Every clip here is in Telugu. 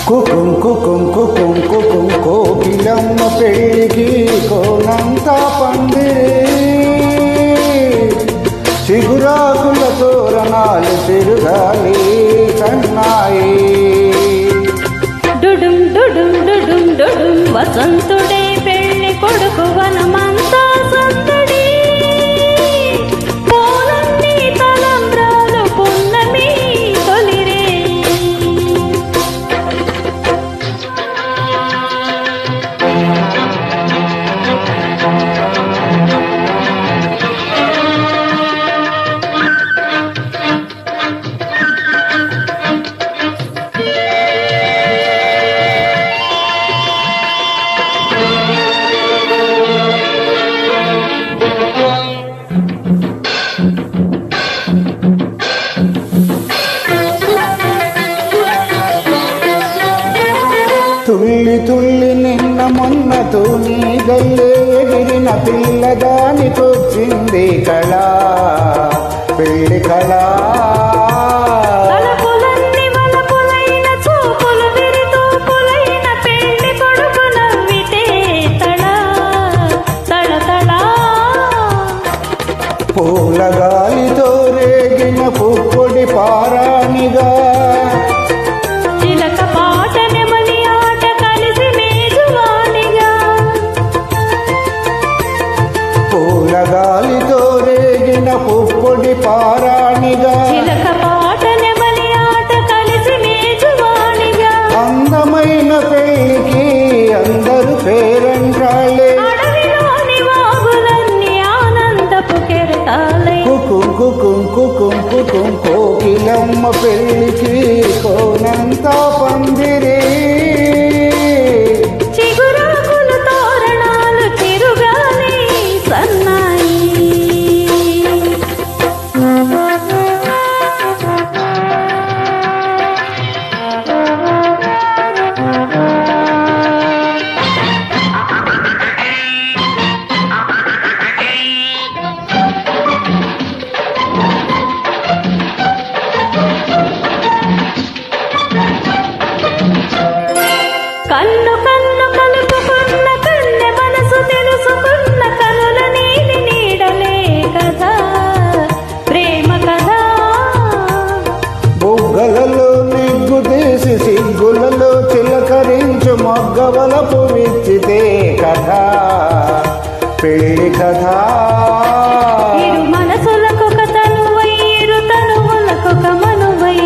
కుకుం కుకుం కుకుం కుకుం కోకిలమ్మ పెళ్ళికి కోనంతా పందిరి చిగురాకుల తోరణాలు తిరుగాలి సన్నాయి డుడుం డుడుం డుడుం డుడుం వసంతుడే పెళ్ళి కొడుకు వనమంతా సందడి కోలన్నీ తలంబ్రాలు పున్నమి తొలిరే తుల్లి తుల్లి నిన్న మొన్న తూని గల్లే ఎగిరిన పిల్లదానికొచ్చింది కళ పెళ్లి కళ పూల గాలితో రేగిన పుప్పొడి పారాణిగా గాలితో రేగిన పుప్పొడి పారాణిగా అందమైన పెళ్ళికి అందరూ పేరంటాలే కుకుం కుకుం కుకుం కుకుం కోకిలమ్మ పెళ్ళికి కోనంతా పందిరి కన్ను కన్ను కలుపుకున్న కన్నె మనసు తెలుసుకున్న కనుల నీలి నీడలే కదా ప్రేమ కదా బుగ్గలలో నిగ్గు తీసి సిగ్గులలో చిలకరించు మొగ్గవలపు విచ్చితే కథ పెళ్లి కథ ఇరు మనసులకొక తనువై ఇరు తనువులకొక మనువై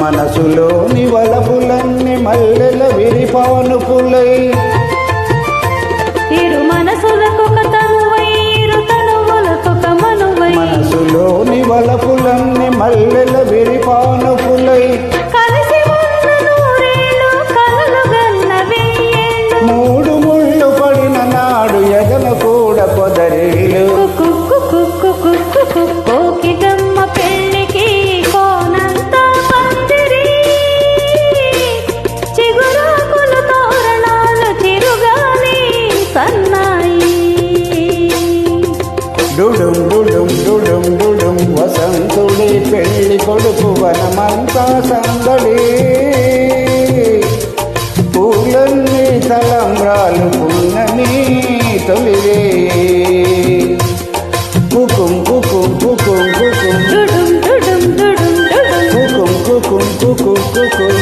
మనసులోని వలపులన్నీ మల్లెల విరిపానుపులై ఇరు మనసులకొక తనువై ఇరు తనువులకొక మనువై మనసులోని వలపులన్నీ మల్లెల విరిపానుపులై కలిసి ఉన్న నూరేళ్ళు కలలు గన్న వెయ్యేళ్ళు మూడు ముళ్ళు పడిన నాడు ఎదన కూడా పొదరేలు కోకిలమ్మ పెళ్ళికి కోనంతా పందిరి చిగురాకుల తోరణాలు తిరుగాలి సన్నాయి డుడుం డుడుం డుడుం డుడుం వసంతుడి పెళ్లి కొడుకు వనమంతా సందడి పూలన్నీ తలంబ్రాలు పున్నమి తొలిరే కుకుం కుకుం కుకుం కుకుం డుడుం డుడుం డుడుం డుడుం కుకుం కుకుం కుకుం కుకుం